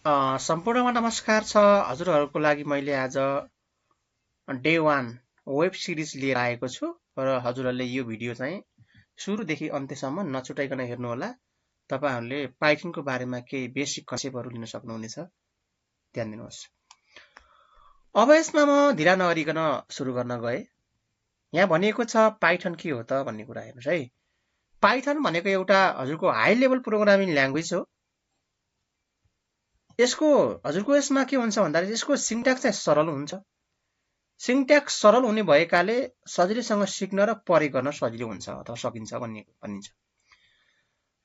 सम्पूर्णमा नमस्कार छ। हजुरहरूको लागि मैले आज डे 1 वेब सिरिज लिएर आएको छु र हजुरहरूले यो भिडियो चाहिँ सुरुदेखि अन्त्यसम्म नछुटाइकन हेर्नुहोला। तपाईहरूले पाइथनको बारेमा केही बेसिक कन्सेप्टहरू लिन सक्नुहुनेछ। ध्यान दिनुहोस्। अब यसमा म ढिला नगरिकन सुरु गर्न गए। यहाँ भनिएको छ पाइथन के हो त भन्ने कुरा हेर्नुहोस् है। पाइथन भनेको एउटा हजुरको हाई लेभल प्रोग्रामिङ ल्याङ्ग्वेज हो। हजुरको यसमा के हुन्छ भन्दा यसको सिन्ट्याक्स चाहिँ सरल हुन्छ। सिन्ट्याक्स सरल हुने भएकाले सजिलैसँग सिक्न र प्रयोग गर्न सजिलो हुन्छ अथवा सकिन्छ भनिन्छ।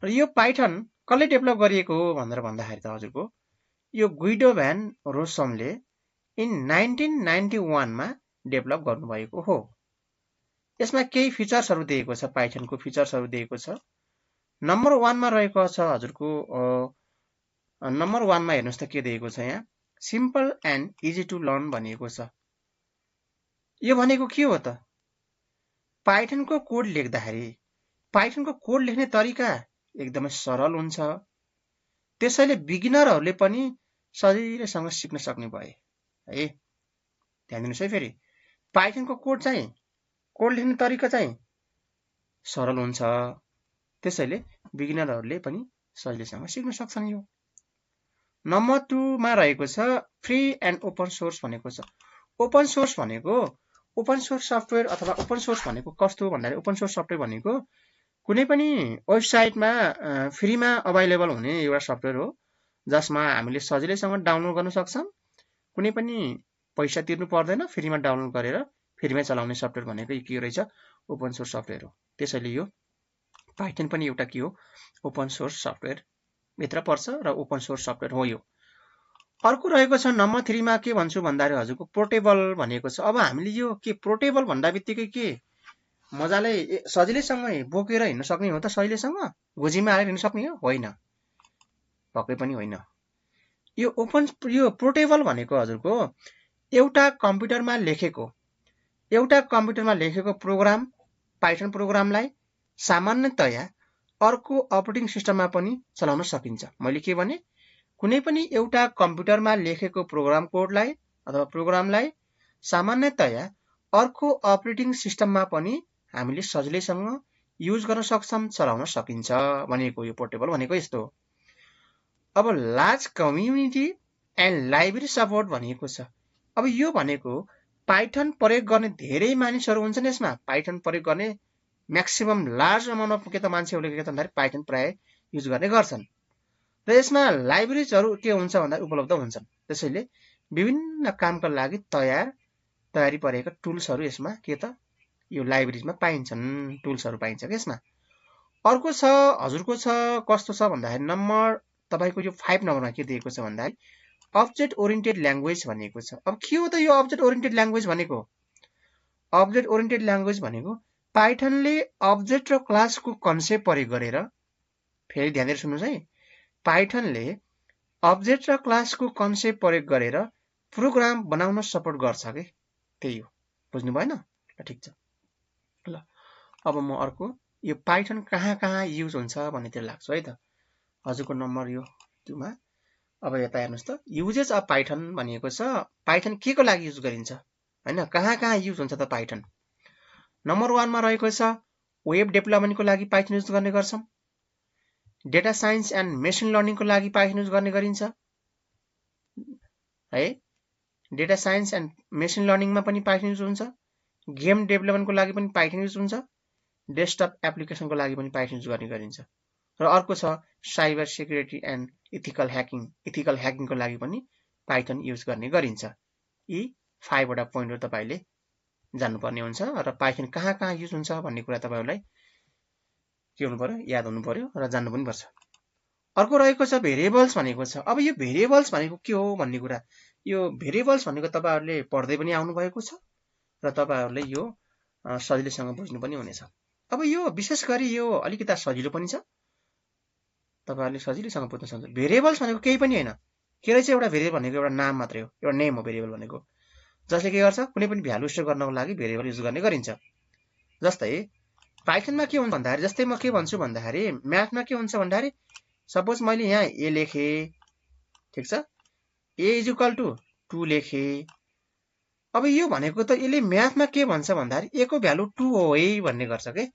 र यो पाइथन कसले डेभलप गरिएको हो भनेर भन्दाखेरि त हजुरको यो गुइडो भ्यान रोसमले इन 1991 मा डेभलप गर्नुभएको हो। यसमा केही फिचर्सहरू दिएको छ, पाइथनको फिचर्सहरू दिएको छ। नम्बर 1 मा रहेको छ हजुरको नम्बर 1 मा हेर्नुहोस् त के दिएको छ यहाँ, simple and easy to learn भनिएको छ। यो भनेको के हो त? पाइथनको कोड लेख्दाखेरि पाइथनको कोड लेख्ने तरिका एकदमै सरल हुन्छ। त्यसैले बिगिनरहरूले पनि सजिलैसँग सिक्न सक्ने भए है। ध्यान दिनुहोस् है। फेरि पाइथनको कोड लेख्ने तरिका चाहिँ सरल हुन्छ। त्यसैले बिगिनरहरूले पनि सजिलैसँग सिक्न सक्छन्। यो नम्बर 2 मा रहेको छ फ्री एन्ड ओपन सोर्स भनेको छ। ओपन सोर्स भनेको ओपन सोर्स सफ्टवेयर अथवा ओपन सोर्स भनेको कस्तो भन्दाखेरि ओपन सोर्स सफ्टवेयर भनेको कुनै पनि वेबसाइटमा फ्रीमा अभाइलेबल हुने एउटा सफ्टवेयर हो, जसमा हामीले सजिलैसँग डाउनलोड गर्न सक्छौँ। कुनै पनि पैसा तिर्नु पर्दैन, फ्रीमा डाउनलोड गरेर फ्रीमै चलाउने सफ्टवेयर भनेको के रहेछ, ओपन सोर्स सफ्टवेयर हो। त्यसैले यो पाइथन पनि एउटा के हो, ओपन सोर्स सफ्टवेयर भित्र पर्छ र ओपन सोर्स सफ्टवेयर हो यो। अर्को रहेको छ नम्बर 3 मा के भन्छु भन्दाखेरि हजुरको पोर्टेबल भनेको छ। अब हामीले यो के पोर्टेबल भन्दा बित्तिकै के मजाले सजिलैसँग बोकेर हिँड्न सक्ने हो त? सजिलैसँग गोजीमा हालेर हिँड्न सक्ने हो? होइन, पक्कै पनि होइन। यो पोर्टेबल भनेको हजुरको एउटा कम्प्युटरमा लेखेको प्रोग्राम, पाइथन प्रोग्रामलाई सामान्यतया अर्को अपरेटिङ सिस्टममा पनि चलाउन सकिन्छ। मैले के भने, कुनै पनि एउटा कम्प्युटरमा लेखेको प्रोग्राम कोडलाई अथवा प्रोग्रामलाई सामान्यतया अर्को अपरेटिङ सिस्टममा पनि हामीले सजिलैसँग युज गर्न सक्छौँ, चलाउन सकिन्छ भनेको यो पोर्टेबल भनेको यस्तो हो। अब large community and library support भनिएको छ। अब यो भनेको पाइथन प्रयोग गर्ने धेरै मानिसहरू हुन्छन्। यसमा पाइथन प्रयोग गर्ने म्याक्सिमम लार्ज अमाउन्ट अफ के त मान्छेहरूले के त भन्दाखेरि पाइथन प्राय युज गर्ने गर्छन्। र यसमा लाइब्रेरीजहरू के हुन्छ भन्दा उपलब्ध हुन्छन्। त्यसैले विभिन्न कामका लागि तयारी परेका टुल्सहरू यसमा के त यो लाइब्रेरीजमा पाइन्छन्, टुल्सहरू पाइन्छ कि यसमा। अर्को छ हजुरको छ कस्तो छ भन्दाखेरि नम्बर तपाईको यो 5 नम्बरमा के दिएको छ भन्दाखेरि अब्जेक्ट ओरिएन्टेड ल्याङ्ग्वेज भनेको छ। अब के हो त यो अब्जेक्ट ओरिएन्टेड ल्याङ्ग्वेज भनेको? अब्जेक्ट ओरिएन्टेड ल्याङ्ग्वेज भनेको पाइथनले अब्जेक्ट र क्लासको कन्सेप्ट प्रयोग गरेर, फेरि ध्यान दिएर सुन्नुहोस् है, पाइथनले अब्जेक्ट र क्लासको कन्सेप्ट प्रयोग गरेर प्रोग्राम बनाउन सपोर्ट गर्छ के, त्यही हो। बुझ्नु भएन? ठिक छ ल। अब म अर्को यो पाइथन कहाँ युज हुन्छ भन्नेतिर लाग्छु है त। हजुरको नम्बर यो 2 मा अब यता हेर्नुहोस् त, युजेस अफ पाइथन भनिएको छ। पाइथन के को लागि युज गरिन्छ हैन, कहाँ युज हुन्छ त पाइथन? नम्बर 1 मा रहेको छ वेब डेभलपमेन्टको लागि पाइथन युज गर्ने गर्छौँ। डेटा साइन्स एन्ड मेसिन लर्निङको लागि पाइथन युज गर्ने गरिन्छ है। डेटा साइन्स एन्ड मेसिन लर्निङमा पनि पाइथन युज हुन्छ। गेम डेभलपमेन्टको लागि पनि पाइथन युज हुन्छ। डेस्कटप एप्लिकेसनको लागि पनि पाइथन युज गर्ने गरिन्छ। र अर्को छ साइबर सेक्युरिटी एन्ड इथिकल ह्याकिङको लागि पनि पाइथन युज गर्ने गरिन्छ। यी 5 वटा पोइन्टहरु तपाईले जान्नुपर्ने हुन्छ र पाइथन कहाँ युज हुन्छ भन्ने कुरा तपाईहरुलाई के हुनु पर्यो, याद हुनु पर्यो र जान्नु पनि पर्छ। अर्को रहेको छ भेरिएबल्स भनेको छ। अब यो भेरिएबल्स भनेको के हो भन्ने कुरा, यो भेरिएबल्स भनेको तपाईहरुले पढ्दै पनि आउनु भएको छ र तपाईहरुले यो सजिलैसँग बुझ्नु पनि हुनेछ। अब यो विशेष गरी यो अलिकता सजिलो पनि छ, तपाईहरुले सजिलैसँग बुझ्न सक्नुहुन्छ। भेरिएबल्स भनेको केही पनि हैन, के रहेछ, एउटा भेरिएबल भनेको एउटा नाम मात्रै हो, एउटा नेम हो भेरिएबल भनेको, जसले के गर्छ कुनै पनि भ्यालु स्टोर गर्नको लागि भेरिएबल युज गर्ने गरिन्छ। जस्तै पाइथनमा के हुन्छ भन्दाखेरि, जस्तै म के भन्छु भन्दाखेरि म्याथमा के हुन्छ भन्दाखेरि सपोज मैले यहाँ ए लेखे, ठिक छ a इज इक्वल टु 2 लेखे अब यो भनेको त यसले म्याथमा के भन्छ भन्दाखेरि a को भ्यालु 2 हो है भन्ने गर्छ के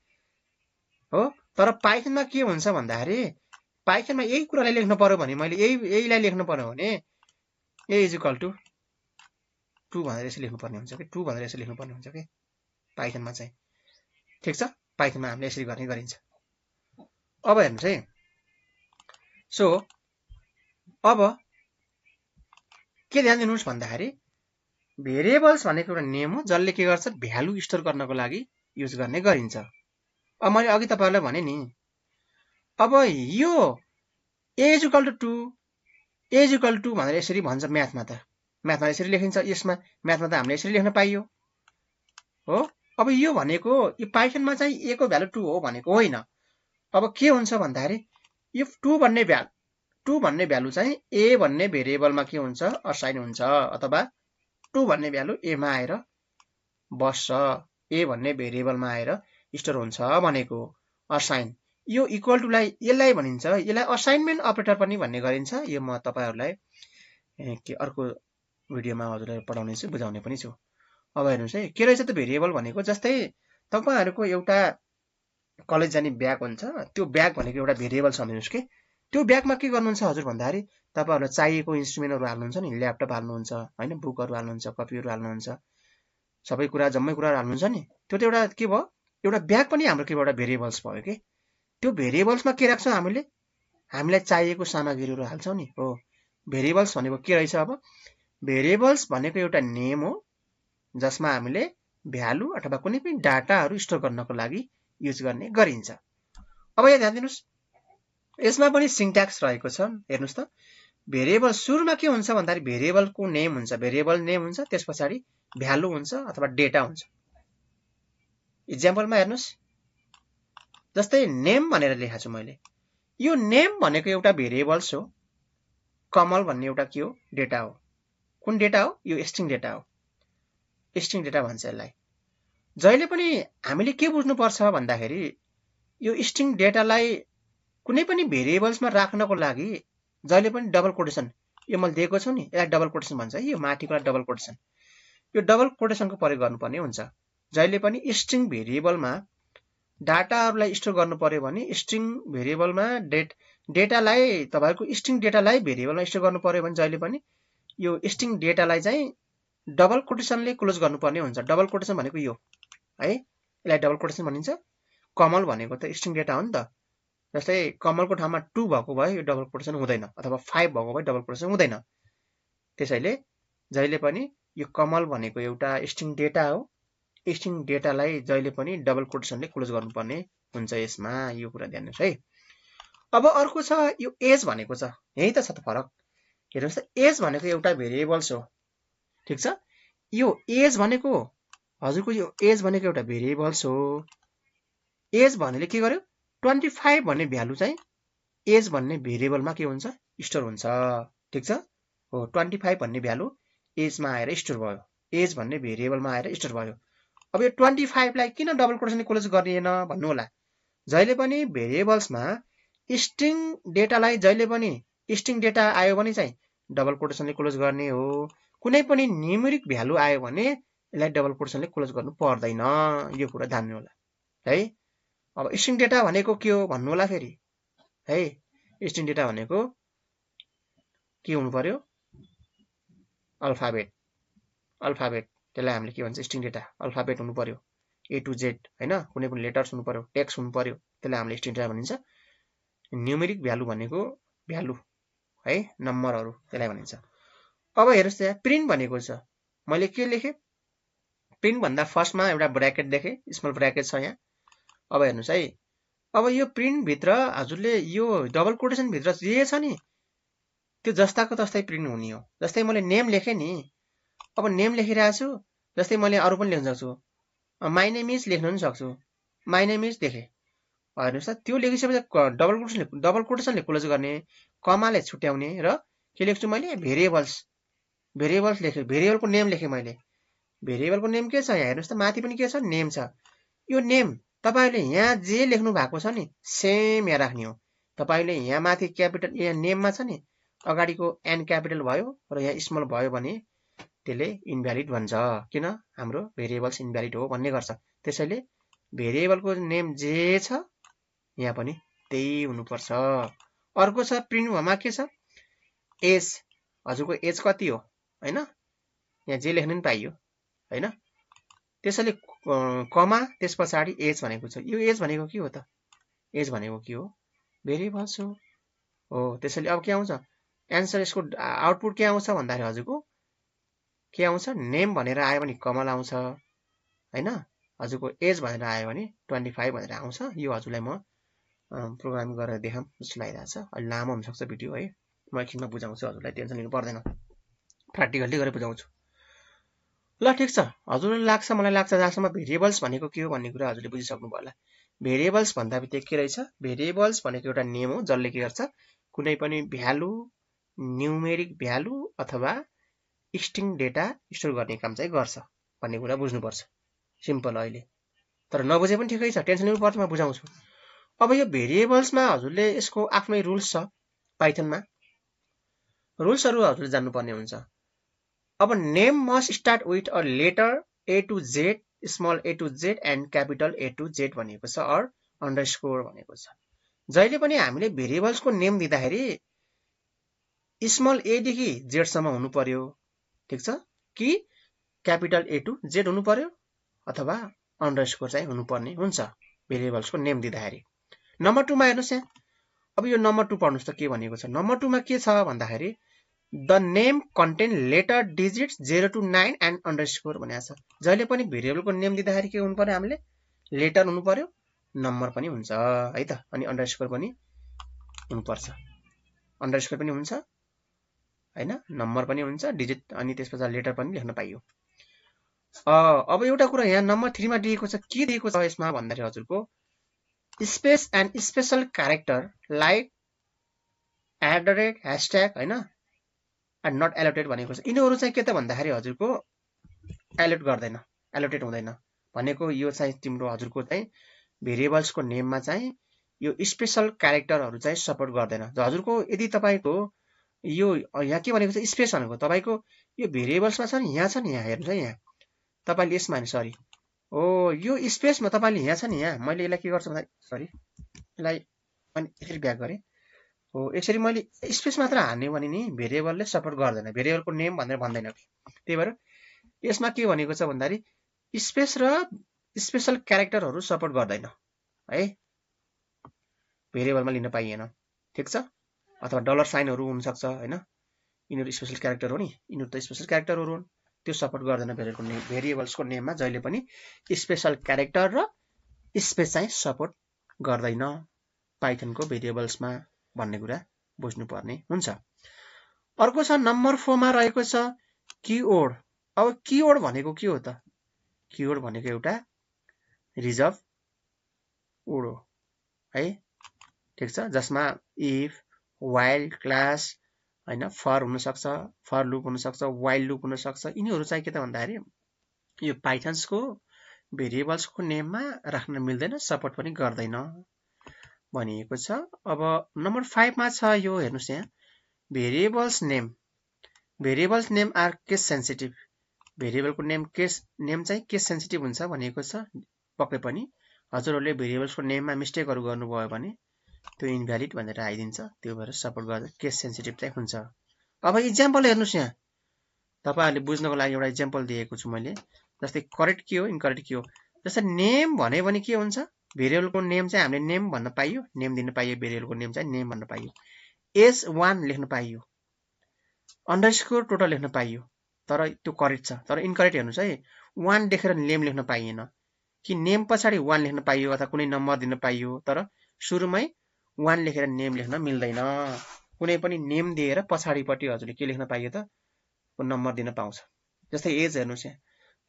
हो तर पाइथनमा के हुन्छ भन्दाखेरि पाइथनमा यही कुरालाई लेख्नु पर्यो भने मैले यहीलाई लेख्नु पर्यो भने a इज इक्वल टु 2 भनेर यसरी लेख्नुपर्ने हुन्छ कि 2 भनेर यसरी लेख्नुपर्ने हुन्छ कि पाइथनमा चाहिँ ठिक छ पाइथनमा हामीले यसरी गर्ने गरिन्छ अब हेर्नुस् है सो अब के ध्यान दिनुस् भन्दाखेरि भेरिएबल्स भनेको एउटा नेम हो जसले के गर्छ भ्यालु स्टोर गर्नको लागि युज गर्ने गरिन्छ अब मैले अघि तपाईहरुलाई भने नि अब यो a is equal to 2 a is equal to भनेर यसरी भन्छ म्याथमा यसरी लेखिन्छ यसमा म्याथमा त हामीले यसरी लेख्न पाइयो हो अब यो भनेको यो पाइथनमा चाहिँ a को भ्यालु 2 हो भनेको होइन अब के हुन्छ भन्दाखेरि यो 2 भन्ने भ्यालु चाहिँ a भन्ने भेरिएबलमा के हुन्छ असाइन हुन्छ अथवा 2 भन्ने भ्यालु a मा आएर बस्छ a भन्ने भेरिएबलमा आएर स्टोर हुन्छ भनेको असाइन यो इक्वल टु लाई यसलाई भनिन्छ यसलाई असाइनमेन्ट अपरेटर पनि भन्ने गरिन्छ यो म तपाईहरुलाई के अर्को भिडियोमा हजुरलाई पढाउने छु बुझाउने पनि छु अब हेर्नुस् है के रहेछ त भेरिएबल भनेको जस्तै तपाईहरुको एउटा कलेज जाने ब्याग हुन्छ त्यो ब्याग भनेको एउटा भेरिएबल सम्झिनुस् के त्यो ब्यागमा के गर्नुहुन्छ हजुर भन्दाखेरि तपाईहरुलाई चाहिएको इन्स्ट्रुमेन्टहरु हाल्नुहुन्छ नि ल्यापटप हाल्नुहुन्छ हैन बुकहरु हाल्नुहुन्छ कपीहरु हाल्नुहुन्छ सबै कुरा जम्मै कुरा हाल्नुहुन्छ नि त्यो त एउटा के भयो एउटा ब्याग पनि हाम्रो के एउटा भेरिएबल्स भयो के त्यो भेरिएबल्समा के राख्छौं हामीलाई चाहिएको सामग्रीहरु हाल्छौं नि हो भेरिएबल्स भनेको के रहेछ अब भेरिएबल्स भनेको एउटा नेम हो जसमा हामीले भ्यालु अथवा कुनै पनि डाटाहरु स्टोर गर्नको लागि युज गर्ने गरिन्छ अब यहाँ ध्यान दिनुस् यसमा पनि सिन्ट्याक्स रहेको छ हेर्नुस् त भेरिएबल सुरुमा के हुन्छ भन्दाखेरि भेरिएबलको नेम हुन्छ भेरिएबल नेम हुन्छ त्यसपछि भ्यालु हुन्छ अथवा डेटा हुन्छ एक्जाम्पलमा हेर्नुस् जस्तै नेम भनेर लेखेको छु मैले यो नेम भनेको एउटा भेरिएबल्स हो कमल भन्ने एउटा के हो डेटा हो कुन डेटा हो यो स्ट्रिङ डेटा हो स्ट्रिङ डेटा भन्छ यसलाई जहिले पनि हामीले के बुझ्नु पर्छ भन्दाखेरि यो स्ट्रिङ डेटालाई कुनै पनि भेरिएबल्समा राख्नको लागि जहिले पनि डबल कोटेसन यो मैले दिएको छु नि यसलाई डबल कोटेसन भन्छ है यो माथिको डबल कोटेसन यो डबल कोटेसनको प्रयोग गर्नुपर्ने हुन्छ जहिले पनि स्ट्रिङ भेरिएबलमा डाटाहरुलाई स्टोर गर्नु पर्यो भने स्ट्रिङ भेरिएबलमा डेटालाई तपाईहरुको स्ट्रिङ डेटालाई भेरिएबलमा स्टोर गर्नु पर्यो भने जहिले पनि यो स्ट्रिङ डेटालाई चाहिँ डबल कोटेसनले क्लोज गर्नुपर्ने हुन्छ डबल कोटेसन भनेको यो है यसलाई डबल कोटेसन भनिन्छ कमल भनेको त स्ट्रिङ डेटा हो नि त जस्तै कमलको ठाउँमा 2 भएको भए यो डबल कोटेसन हुँदैन अथवा 5 भएको भए डबल कोटेसन हुँदैन त्यसैले जहिले पनि यो कमल भनेको एउटा स्ट्रिङ डेटा हो स्ट्रिङ डेटालाई जहिले पनि डबल कोटेसनले क्लोज गर्नुपर्ने हुन्छ यसमा यो कुरा ध्यान दिनुस् है अब अर्को छ यो एज भनेको छ यही त छ त फरक हेर्नुस् त एज भनेको एउटा भेरिएबल्स हो ठीक छ यो एज भनेको हजुरको यो एज भनेको एउटा भेरिएबल्स हो एज भन्नेले के गर्यो 25 भन्ने भ्यालु चाहिँ एज भन्ने भेरिएबलमा के हुन्छ स्टोर हुन्छ ठीक छ हो 25 भन्ने भ्यालु एजमा आएर स्टोर भयो एज भन्ने भेरिएबलमा आएर स्टोर भयो अब यो 25 लाई किन डबल कोटेसनले क्लोज गरिएन भन्नु होला जहिले पनि भेरिएबल्समा स्ट्रिङ डेटालाई जहिले पनि स्ट्रिङ डेटा आयो भने चाहिँ डबल कोटेसनले क्लोज गर्ने हो कुनै पनि न्यूमेरिक भ्यालु आयो भने यसलाई डबल कोटेसनले क्लोज गर्नु पर्दैन यो कुरा ध्यान दिनु होला है अब स्ट्रिङ डेटा भनेको के हो भन्नु होला फेरि है स्ट्रिङ डेटा भनेको के हुनु पर्यो अल्फाबेट त्यसलाई हामीले के भन्छ स्ट्रिङ डेटा अल्फाबेट हुनु पर्यो A to Z हैन कुनै पनि लेटर्स हुनु पर्यो टेक्स्ट हुनु पर्यो त्यसलाई हामीले स्ट्रिङ डेटा भनिन्छ न्यूमेरिक भ्यालु भनेको भ्यालु है नम्बरहरु त्यसलाई भनिन्छ अब हेर्नुस् त प्रिन्ट भनेको छ मैले के लेखे प्रिन्ट भन्दा फर्स्टमा एउटा ब्र्याकेट देखे स्मल ब्र्याकेट छ यहाँ अब हेर्नुस् है अब यो प्रिन्ट भित्र हजुरले यो डबल कोटेसन भित्र जे छ नि त्यो जस्ताको तस्तै प्रिन्ट हुने हो जस्तै मैले नेम लेखे नि अब नेम लेखिरहेको छु जस्तै मैले अरु पनि लेख्न सक्छु माइ नेम इज लेख्न पनि सक्छु माइ नेम इज लेखे हेर्नुस् त त्यो लेखिसकेपछि डबल कोटेसनले क्लोज गर्ने कमाले छुट्याउने र के लेख्छु मैले भेरिएबल्स लेखे भेरिएबलको नेम लेखे मैले भेरिएबलको नेम के छ यहाँ हेर्नुस् त माथि पनि के छ नेम छ यो नेम तपाईले यहाँ जे लेख्नु भएको छ नि सेम यहाँ राख्ने हो तपाईले यहाँ माथि क्यापिटल यहाँ नेममा छ नि अगाडिको एन क्यापिटल भयो र यहाँ स्मल भयो भने त्यसले इन्भ्यालिड भन्छ, किन हाम्रो भेरिएबल्स इन्भ्यालिड हो भन्ने गर्छ। त्यसैले भेरिएबलको नेम जे छ यहाँ पनि त्यही हुनुपर्छ। अर्को छ प्रिन्ट भमा के छ, एज, हजुरको एज कति हो हैन, यहाँ जे लेख्न पनि पाइयो हैन। त्यसैले कमा त्यस पछाडि एज भनेको छ। यो एज भनेको के हो त, एज भनेको के हो, भेरिएबल्स हो। त्यसैले अब के आउँछ एन्सर, यसको आउटपुट के आउँछ भन्दाखेरि हजुरको के आउँछ, नेम भनेर आयो भने कमल आउँछ हैन, हजुरको एज भनेर आयो भने 25 भनेर आउँछ। यो हजुरलाई म प्रोग्रामिङ गरेर देखाम जस्तो लागिरहेको छ। अलि लामो हुनसक्छ भिडियो है, म एकछिनमा बुझाउँछु, हजुरलाई टेन्सन लिनु पर्दैन, प्र्याक्टिकल्ली गरेर बुझाउँछु। ल ठिक छ, हजुरलाई लाग्छ, मलाई लाग्छ जहाँसम्म भेरिएबल्स भनेको के हो भन्ने कुरा हजुरले बुझिसक्नु भयो होला। भेरिएबल्स भन्दा बित्तिकै के रहेछ, भेरिएबल्स भनेको एउटा नेम हो जसले के गर्छ, कुनै पनि भ्यालु, न्युमेरिक भ्यालु अथवा स्ट्रिङ डेटा स्टोर गर्ने काम चाहिँ गर्छ भन्ने कुरा बुझ्नुपर्छ। सिम्पल अहिले, तर नबुझे पनि ठिकै छ, टेन्सन लिनु पर्छ, म बुझाउँछु। अब यो भेरिएबल्समा हजुरले यसको आफ्नै रुल्स छ, पाइथनमा रुल्सहरू हजुरले जान्नुपर्ने हुन्छ। अब name must start with a letter A to Z, small A to Z and capital A to Z भनेको छ, अर अन्डरस्कोर भनेको छ। जहिले पनि हामीले भेरिएबल्सको नेम दिँदाखेरि स्मल ए देखि जेडसम्म हुनु पर्यो, ठिक छ, कि क्यापिटल ए टु जेड हुनु पर्यो अथवा अन्डरस्कोर चाहिँ हुनुपर्ने हुन्छ भेरिएबल्सको नेम दिँदाखेरि। नम्बर 2 मा हेर्नुहोस् यहाँ, अब यो नम्बर 2 पढ्नुहोस् त के भनेको छ। नम्बर 2 मा के छ भन्दाखेरि the name contain letter digits 0 to 9 and underscore भनेको छ। जहिले पनि भेरिएबलको नेम दिँदाखेरि के हुनु पर्यो, हामीले लेटर हुनु पर्यो, नम्बर पनि हुन्छ है त, अनि अन्डरस्कोर पनि हुनुपर्छ। अन्डरस्कोर पनि हुन्छ हैन, नम्बर पनि हुन्छ, डिजिट अनि त्यसपछि लेटर पनि लेख्न पाइयो। अब एउटा कुरा यहाँ नम्बर 3 मा दिएको छ, के दिएको छ यसमा भन्दाखेरि हजुरको space and special character like @ ह्याशट्याग हैन एन्ड नट एलोटेड भनेको छ। यिनीहरू चाहिँ के त भन्दाखेरि हजुरको एलोट गर्दैन, एलोटेड हुँदैन भनेको यो चाहिँ तिम्रो हजुरको चाहिँ भेरिएबल्सको नेममा चाहिँ यो स्पेशल क्यारेक्टरहरू चाहिँ सपोर्ट गर्दैन। हजुरको यदि तपाईको यो यहाँ के भनेको छ, स्पेस भनेको तपाईको यो भेरिएबल्समा छ नि, यहाँ छ नि, यहाँ हेर्नुस् है, यहाँ तपाईले यसमा नि, सरी यो स्पेसमा तपाईले यहाँ छ नि, यहाँ मैले यसलाई के गर्छु भन्दा, सरी यसलाई अनि यसरी ब्याक गरे हो, यसरी मैले स्पेस मात्र हाल्ने भने नि भेरिएबलले सपोर्ट गर्दैन, भेरिएबलको नेम भनेर भन्दैन। त्यही भएर यसमा के भनेको छ भन्दाखेरि स्पेस र स्पेशल क्यारेक्टरहरू सपोर्ट गर्दैन है, भेरिएबलमा लिन पाइएन, ठिक छ, अथवा डलर साइनहरू हुन सक्छ हैन, यिनीहरू स्पेशल क्यारेक्टर हो नि, यिनीहरू त स्पेशल क्यारेक्टरहरू हुन्, त्यो सपोर्ट गर्दैन भेरिएबल्सको नेममा। जहिले पनि स्पेशल क्यारेक्टर र स्पेस चाहिँ सपोर्ट गर्दैन पाइथनको भेरिएबल्समा भन्ने कुरा बुझ्नुपर्ने हुन्छ। अर्को छ नम्बर 4 मा रहेको छ कीवर्ड। अब कीवर्ड भनेको के हो त, कीवर्ड भनेको एउटा रिजर्भ वर्ड हो है, ठिक छ, जसमा इफ, व्हाइल, क्लास हैन, फर हुन सक्छ, फर लुप हुन सक्छ, व्हाइल लुप हुन सक्छ। यिनीहरू चाहिँ के त भन्दाखेरि यो पाइथन्सको भेरिएबल्सको नेममा राख्न मिल्दैन, सपोर्ट पनि गर्दैन भनिएको छ। अब नम्बर 5 मा छ यो हेर्नुस् यहाँ, variables name, variables name are case sensitive. भेरिएबलको नेम चाहिँ केस सेन्सिटिभ हुन्छ भनिएको छ। पक्कै पनि हजुरहरूले भेरिएबल्सको नेममा मिस्टेकहरू गर्नुभयो भने त्यो इन्भ्यालिड भनेर आइदिन्छ, त्यो भएर सपोर्ट गर्दा केस सेन्सिटिभ चाहिँ हुन्छ। अब इक्जाम्पल हेर्नुस् यहाँ, तपाईहरुले बुझ्नको लागि एउटा इक्जाम्पल दिएको छु मैले, जस्तै करेक्ट के हो, इनकरेक्ट के हो। जस्तै नेम भन्यो भने के हुन्छ, भेरिएबलको नेम चाहिँ हामीले नेम भन्न पाइयो, नेम दिन पाइयो, भेरिएबलको नेम चाहिँ नेम भन्न पाइयो, S1 लेख्न पाइयो, अन्डरस्कोर टोटल लेख्न पाइयो, तर त्यो करेक्ट छ। तर इनकरेक्ट हेर्नुस् है, 1 लेखेर नेम लेख्न पाइएन, कि नेम पछाडि 1 लेख्न पाइयो अथवा कुनै नम्बर दिन पाइयो, तर सुरुमै 1 लेखेर नेम लेख्न मिल्दैन। कुनै पनि नेम दिएर पछाडिपट्टि हजुरले के लेख्न पाइयो त, नम्बर दिन पाउँछ। जस्तै एज हेर्नुस् यहाँ,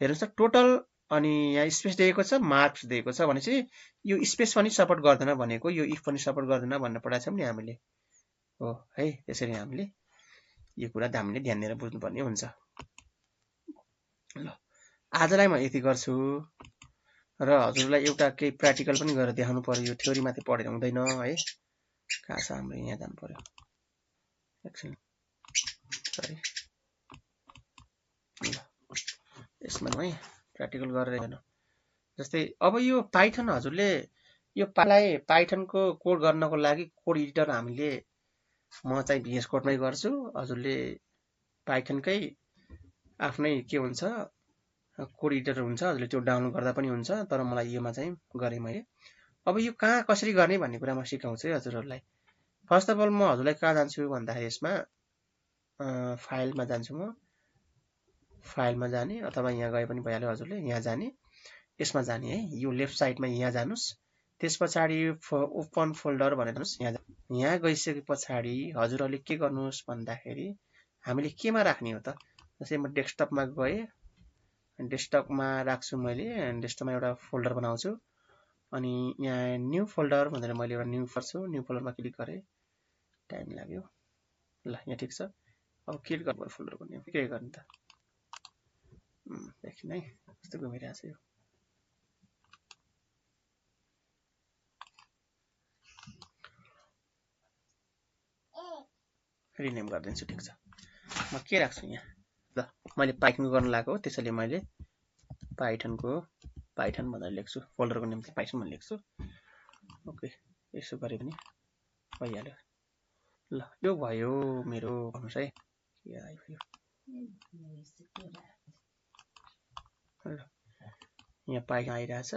हेर्नुस् त टोटल, अनि यहाँ स्पेस दिएको छ, मार्क्स दिएको छ भनेपछि यो स्पेस पनि सपोर्ट गर्दैन भनेको, यो इफ पनि सपोर्ट गर्दैन भनेर पढाएको छौं नि हामीले हो है। त्यसरी हामीले यो कुरा हामीले ध्यान दिएर बुझ्नुपर्ने हुन्छ। ल आजलाई म यति गर्छु र हजुरलाई एउटा केही प्र्याक्टिकल पनि गरेर देखाउनु पर्यो, यो थ्योरी माथि पढेर हुँदैन है। कहाँ छ हाम्रो, यहाँ जानु पर्यो। एकछिन सरी ल यसमा है प्र्याक्टिकल गरेर हेर्नु जस्तै अब यो पाइथन हजुरले यो पाइथनको कोड गर्नको लागि कोड एडिटर हामीले म चाहिँ VS कोडमै गर्छु हजुरले पाइथनकै आफ्नै के हुन्छ कोड एडिटर हुन्छ हजुरले त्यो डाउनलोड गर्दा पनि हुन्छ तर मलाई योमा चाहिँ गरेँ मैले अब यो कहाँ कसरी गर्ने भन्ने कुरा म सिकाउँछु है हजुरहरूलाई फर्स्ट अफ अल म हजुरलाई कहाँ जान्छु भन्दाखेरि यसमा फाइलमा जान्छु म फाइलमा जाने अथवा यहाँ गए पनि भइहाल्यो हजुरले यहाँ जाने यसमा जाने है यो लेफ्ट साइडमा यहाँ जानुस् त्यस पछाडि ओपन फोल्डर भनेर जानुस् यहाँ गइसके पछाडि हजुरहरूले के गर्नुहोस् भन्दाखेरि हामीले केमा राख्ने हो त जस्तै म डेस्कटपमा गए डेस्कटपमा राख्छु मैले डेस्कटपमा एउटा फोल्डर बनाउँछु अनि यहाँ न्यू फोल्डर भनेर मैले एउटा न्यू गर्छु न्यू फोल्डरमा क्लिक गरेँ टाइम लाग्यो ल यहाँ ठिक छ अब क्लिक गर्नु फोल्डरको नेम के गर्ने त एकछिन है कस्तो घुमिरहेको छ यो रिनेम गरिदिन्छु ठिक छ म के राख्छु यहाँ ल मैले पाइथनको गर्न लागेको हो त्यसैले मैले पाइथन भनेर लेख्छु फोल्डरको नेम चाहिँ पाइथन भनेर लेख्छु ओके यसो गरे पनि भइहाल्यो ल यो भयो मेरो भन्नुहोस् है के आइयो यहाँ पाइथन आइरहेछ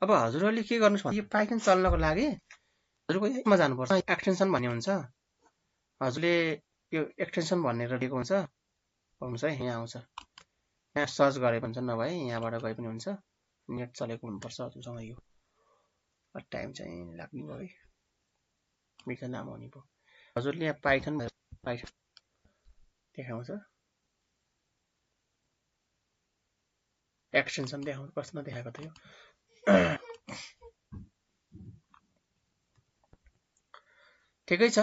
अब हजुरहरूले के गर्नुहोस् भने यो पाइथन चल्नको लागि हजुरको यसमा जानुपर्छ एक्सटेन्सन भन्ने हुन्छ हजुरले यो एक्सटेन्सन भनेर दिएको हुन्छ भन्नुहोस् है यहाँ आउँछ यहाँ सर्च गरे पनि हुन्छ नभए यहाँबाट गए पनि हुन्छ नेट चलेको हुनुपर्छ हजुरसँग यो टाइम चाहिँ लाग्ने भयो है मिठो नाम हुने भयो हजुरले यहाँ पाइथन देखाउँछ एक्सटेन्सन देखाउँछ कस्तो नदेखाएको त यो ठिकै छ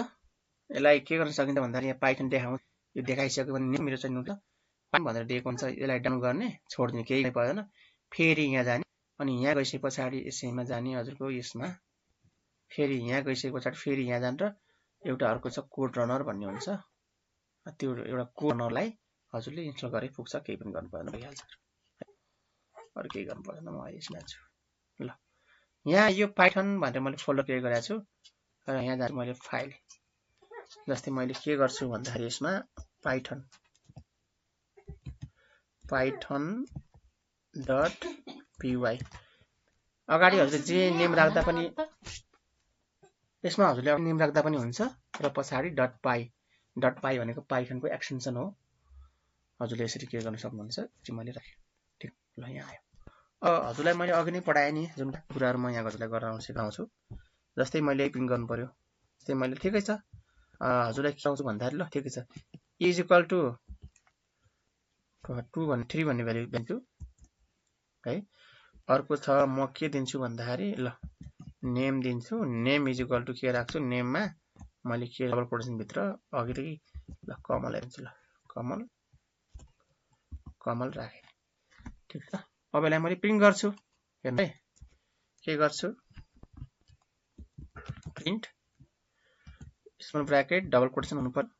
यसलाई के गर्न सकिन्छ भन्दाखेरि यहाँ पाइथन देखाउँछ यो देखाइसक्यो भने मेरो चाहिँ हुन्छ पाइथन भनेर दिएको हुन्छ यसलाई डाउनलोड गर्ने छोड्दिने केही पर्दैन फेरि यहाँ जाने अनि यहाँ गइसके पछाडि यसैमा जाने हजुरको यसमा फेरि यहाँ गइसके पछाडि फेरि यहाँ जान्छ एउटा अर्को छ कोड रनर भन्ने हुन्छ त्यो एउटा कोड रनरलाई हजुरले इन्स्टल गरे पुग्छ केही पनि गर्नु पर्दैन भइहाल्छ अरु केही गर्नु पर्दैन म यसमा छु ल यहाँ यो पाइथन भनेर मैले फोल्डर क्रिएट गरेको छु र यहाँ जान्छु मैले फाइल जस्तै मैले के गर्छु भन्दाखेरि यसमा python.py अगाडि हजुरले जे नेम राख्दा पनि यसमा हजुरले नेम राख्दा पनि हुन्छ र पछाडि .py भनेको पाइथनको एक्सटेन्सन हो हजुरले यसरी के गर्न सक्नुहुन्छ चाहिँ मैले राखेँ ठीक ल यहाँ आयो हजुरलाई मैले अघि नै पढाएँ नि जुन कुराहरु म यहाँ हजुरलाई गराउन सिकाउँछु जस्तै मैले प्रिन्ट गर्नु पर्यो जस्तै मैले ठिकै छ हजुरलाई के चाहन्छु भन्दाखेरि ल ठिकै छ इज इक्वल टु 2 भन्ने 3 भन्ने भ्यालु दिन्छु है अर्को छ म के दिन्छु भन्दाखेरि ल नेम दिन्छु नेम इज इक्वल टु के राख्छु नेममा मैले के डबल कोटेसन भित्र अघिदेखि ल कमल दिन्छु ल कमल राखे ठीक छ अब यसलाई मैले प्रिन्ट गर्छु हेर्नु है के गर्छु print small bracket double quotation हुनु पर्यो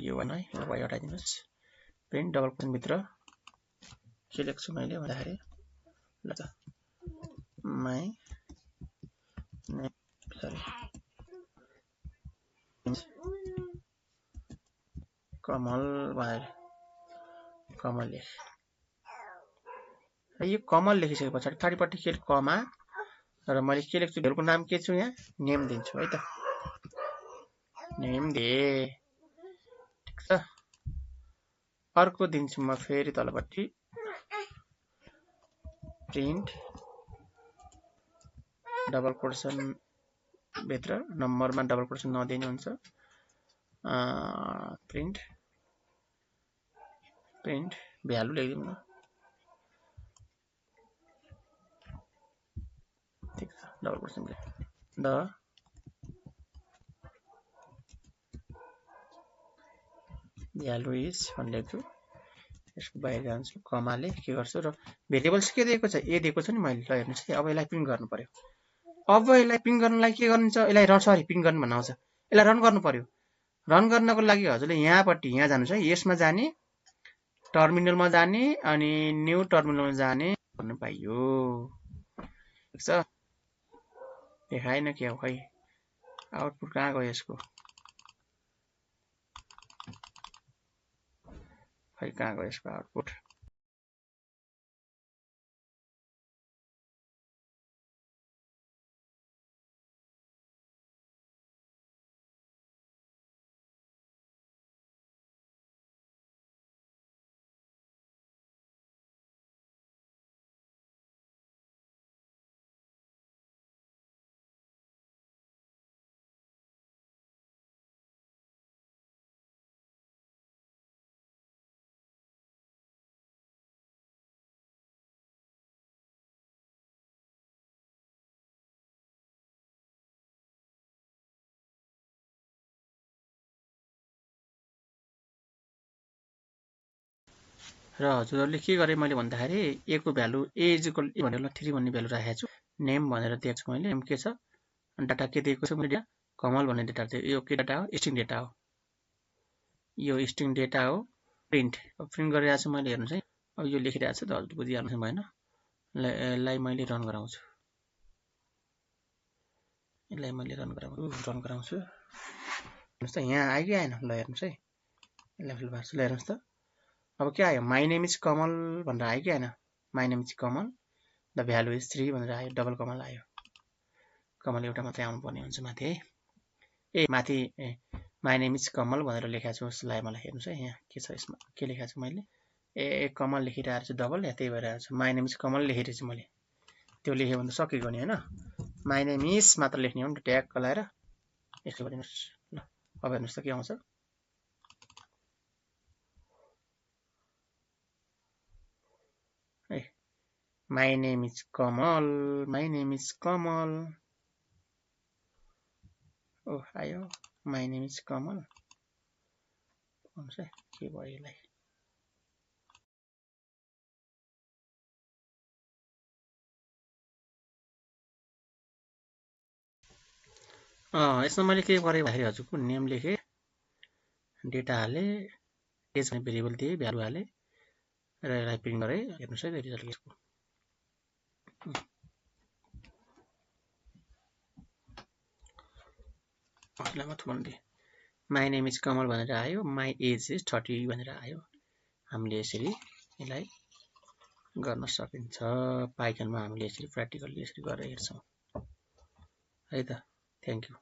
यो भने है वाइ हटाइदिनुस् प्रिन्ट डबल कोटेसन भित्र के लेख्छु मैले भन्दाखेरि ल त माइ नेम सरी कमल भनेर कमल लेख यो कमल लेखिसके पछाडि पारिपट्टि के कमा र मैले के लेख्छु भेलको नाम के छु यहाँ नेम दिन्छु है त नेम दे ठीक छ अर्को दिन्छु म फेरि तलपट्टि प्रिन्ट डबल कोटेसन भित्र नम्बरमा डबल कोटेसन नदिने हुन्छ प्रिन्ट भ्यालु लेखिदिउँ न ठीक छ double quotation the value is भन्ने लेख्छु यसको बाहिर जान्छु कमाले के गर्छु र भेरिएबल्स के दिएको छ ए दिएको छ नि मैले ल हेर्नुस् अब यसलाई प्रिन्ट गर्नु पर्यो अब यसलाई प्रिन्ट गर्नलाई के गर्नुहुन्छ, यसलाई सरी प्रिन्ट गर्नु भन्नु आउँछ, यसलाई रन गर्नु पर्यो। रन गर्नको लागि हजुरले यहाँपट्टि यहाँ जानुहोस् है, यसमा जाने, टर्मिनलमा जाने अनि न्यू टर्मिनलमा जाने भन्नु पाइयो। ठिक छ, देखाएन के हो खै, आउटपुट कहाँ गयो यसको, खै कहाँ गयो यसको आउटपुट। र हजुरहरूले के गरेँ मैले भन्दाखेरि a को value a is equal a भनेर 3 भन्ने भ्यालु राखेको छु, नेम भनेर दिएको छु मैले, नेम के छ, डाटा के दिएको छु मैले, कमल भन्ने डेटा दिएको, यो के डाटा हो, स्ट्रिङ डेटा हो, यो स्ट्रिङ डेटा हो, प्रिन्ट प्रिन्ट गरिरहेको छु मैले, हेर्नुहोस् है, अब यो लेखिरहेको छु त हजुर बुझिहाल्नु भएन, यसलाई मैले रन गराउँछु, यसलाई मैले रन गराउँछु, हेर्नुहोस् त यहाँ आयो कि आएन, ल हेर्नुहोस् है, यसलाई फिल पार्छु, ल हेर्नुहोस् त, अब के आयो, माई नेम इज कमल भनेर आयो कि आएन, my name is Kamal, the value is 3 भनेर आयो, डबल कमल आयो, कमल एउटा मात्रै आउनु पर्ने हुन्छ माथि है, ए माथि माई नेम इज कमल भनेर लेखेको छु जस्तो लाग्यो मलाई, हेर्नुहोस् है यहाँ के छ, यसमा के लेखेको छु मैले, ए कमल लेखिरहेको छु डबल, या त्यही भएर आएको छु, माई नेम इज कमल लेखिरहेको छु मैले, त्यो लेख्यो भने त सकेको नि होइन, माई नेम इज मात्र लेख्ने हो नि त, ट्याग लगाएर यसो गरिदिनुहोस्, ल अब हेर्नुहोस् त के आउँछ, My name is Kamal. My name is Kamal. Oh, आयो. My name is Kamal. के भयो यसलाई? यसमा मैले के गरेँ भन्दाखेरि हजुरको नेम लेखेँ, डेटा हालेँ, एज भन्ने भेरिएबल दिएँ, भ्यालु हालेँ र यसलाई प्रिन्ट गरेँ, हेर्नुहोस् है रिजल्ट यसको। यसलाई मात्र भन्नु दिएँ, माई नेम इज कमल भनेर आयो, माई एज इज 30 भनेर आयो। हामीले यसरी यसलाई गर्न सकिन्छ, पाइथनमा हामीले यसरी प्र्याक्टिकली यसरी गरेर हेर्छौँ है त। Thank you.